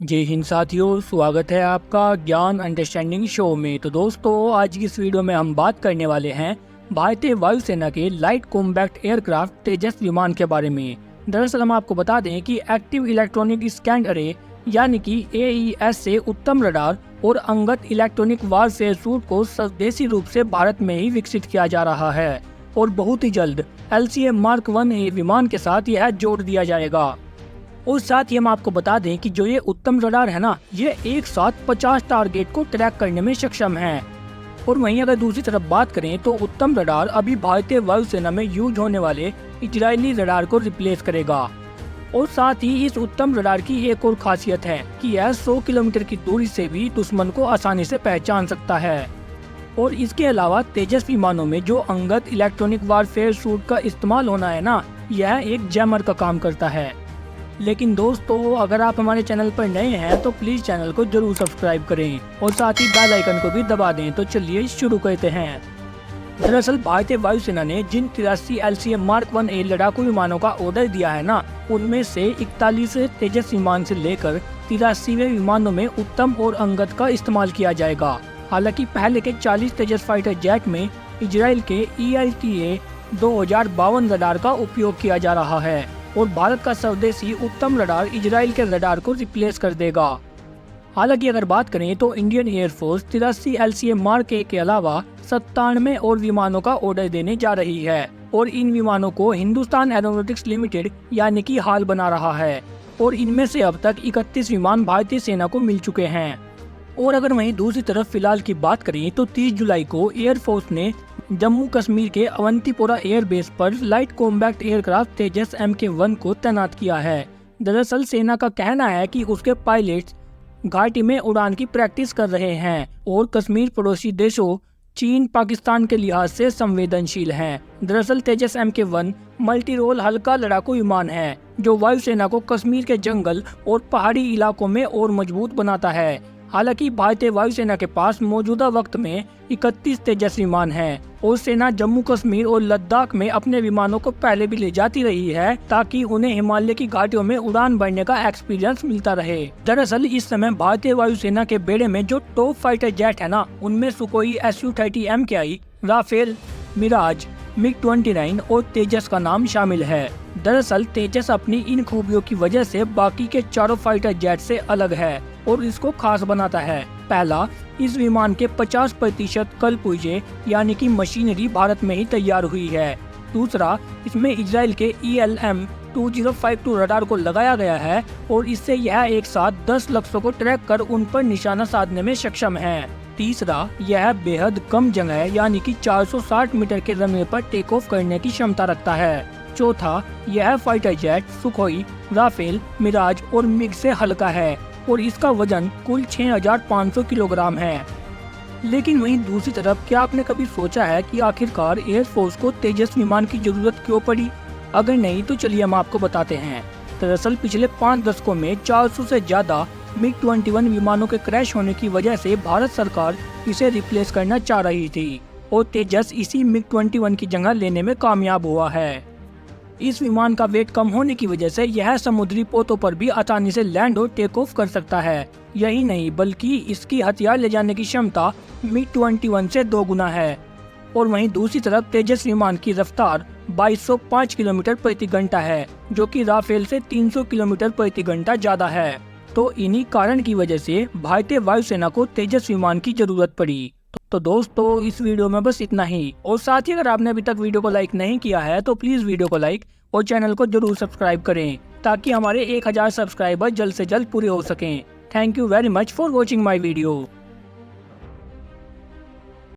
जय हिंद साथियों, स्वागत है आपका ज्ञान अंडरस्टैंडिंग शो में। तो दोस्तों, आज की इस वीडियो में हम बात करने वाले हैं भारतीय वायुसेना के लाइट कॉम्बैट एयरक्राफ्ट तेजस विमान के बारे में। दरअसल हम आपको बता दें कि एक्टिव इलेक्ट्रॉनिक स्कैन अरे यानी कि AES से उत्तम रडार और अंगत इलेक्ट्रॉनिक वारफेयर सूट को स्वदेशी रूप से भारत में ही विकसित किया जा रहा है और बहुत ही जल्द LCA Mark 1A विमान के साथ यह जोड़ दिया जाएगा। और साथ ही हम आपको बता दें कि जो ये उत्तम रडार है ना, ये एक साथ 50 टारगेट को ट्रैक करने में सक्षम है। और वहीं अगर दूसरी तरफ बात करें तो उत्तम रडार अभी भारतीय वायुसेना में यूज होने वाले इजरायली रडार को रिप्लेस करेगा। और साथ ही इस उत्तम रडार की एक और खासियत है कि यह 100 किलोमीटर की दूरी से भी दुश्मन को आसानी से पहचान सकता है। और इसके अलावा तेजस विमानों में जो अंगत इलेक्ट्रॉनिक वारफेयर सूट का इस्तेमाल होना है ना, यह एक जैमर का काम करता है। लेकिन दोस्तों, अगर आप हमारे चैनल पर नए हैं तो प्लीज चैनल को जरूर सब्सक्राइब करें और साथ ही बेल आइकन को भी दबा दें। तो चलिए शुरू करते हैं। दरअसल भारतीय वायुसेना ने जिन 83 LCA Mark 1A लड़ाकू विमानों का ऑर्डर दिया है ना, उनमें से 41 तेजस विमान से लेकर 83वें विमानों में उत्तम और अंगत का इस्तेमाल किया जाएगा। हालांकि पहले के 40 तेजस फाइटर जेट में इजराइल के ELTA 2052 रडार का उपयोग किया जा रहा है और भारत का स्वदेशी उत्तम रडार इजराइल के रडार को रिप्लेस कर देगा। हालांकि अगर बात करें तो इंडियन एयरफोर्स 83 LCA Mark 1 के अलावा 97 और विमानों का ऑर्डर देने जा रही है और इन विमानों को हिंदुस्तान एरोनॉटिक्स लिमिटेड यानी कि हाल बना रहा है और इनमें से अब तक 31 विमान भारतीय सेना को मिल चुके हैं। और अगर वहीं दूसरी तरफ फिलहाल की बात करें तो 30 जुलाई को एयरफोर्स ने जम्मू कश्मीर के अवंतीपोरा एयरबेस पर लाइट कॉम्बैक्ट एयरक्राफ्ट तेजस MK1 को तैनात किया है। दरअसल सेना का कहना है कि उसके पायलट्स घाटी में उड़ान की प्रैक्टिस कर रहे हैं और कश्मीर पड़ोसी देशों चीन, पाकिस्तान के लिहाज से संवेदनशील हैं। दरअसल तेजस MK1 मल्टी रोल हल्का लड़ाकू विमान है जो वायुसेना को कश्मीर के जंगल और पहाड़ी इलाकों में और मजबूत बनाता है। हालांकि भारतीय वायुसेना के पास मौजूदा वक्त में 31 तेजस विमान हैं और सेना जम्मू कश्मीर और लद्दाख में अपने विमानों को पहले भी ले जाती रही है ताकि उन्हें हिमालय की घाटियों में उड़ान भरने का एक्सपीरियंस मिलता रहे। दरअसल इस समय भारतीय वायुसेना के बेड़े में जो टॉप फाइटर जेट है ना, उनमें Sukhoi Su-30 MKI, Rafale, Miraj, MiG-29 और तेजस का नाम शामिल है। दरअसल तेजस अपनी इन खूबियों की वजह से बाकी के चारों फाइटर जेट से अलग है और इसको खास बनाता है। पहला, इस विमान के 50% कल पुर्जे यानी कि मशीनरी भारत में ही तैयार हुई है। दूसरा, इसमें इजराइल के ELM 2052 रडार को लगाया गया है और इससे यह एक साथ 10 लक्ष्यों को ट्रैक कर उन पर निशाना साधने में सक्षम है। तीसरा, यह बेहद कम जगह यानी कि 460 मीटर के रनवे पर टेक ऑफ करने की क्षमता रखता है। चौथा, यह fighter jet Sukhoi, Rafale, Mirage और मिग से हल्का है और इसका वजन कुल 6500 किलोग्राम है। लेकिन वहीं दूसरी तरफ, क्या आपने कभी सोचा है कि आखिरकार एयरफोर्स को तेजस विमान की जरूरत क्यों पड़ी? अगर नहीं तो चलिए हम आपको बताते हैं। दरअसल पिछले 5 दशकों में 400 से ज्यादा MiG-21 विमानों के क्रैश होने की वजह से भारत सरकार इसे रिप्लेस करना चाह रही थी और तेजस इसी MiG-21 की जगह लेने में कामयाब हुआ है। इस विमान का वेट कम होने की वजह से यह समुद्री पोतों पर भी आसानी से लैंड और टेक ऑफ कर सकता है। यही नहीं बल्कि इसकी हथियार ले जाने की क्षमता MiG-21 से 2 गुना है। और वहीं दूसरी तरफ तेजस विमान की रफ्तार 2205 किलोमीटर प्रति घंटा है, जो कि राफेल से 300 किलोमीटर प्रति घंटा ज्यादा है। तो इन्हीं कारण की वजह से भारतीय वायुसेना को तेजस विमान की जरूरत पड़ी। तो दोस्तों, इस वीडियो में बस इतना ही। और साथ ही अगर आपने अभी तक वीडियो को लाइक नहीं किया है तो प्लीज वीडियो को लाइक और चैनल को जरूर सब्सक्राइब करें ताकि हमारे 1000 सब्सक्राइबर जल्द से जल्द पूरे हो सकें। Thank you very much for watching my video.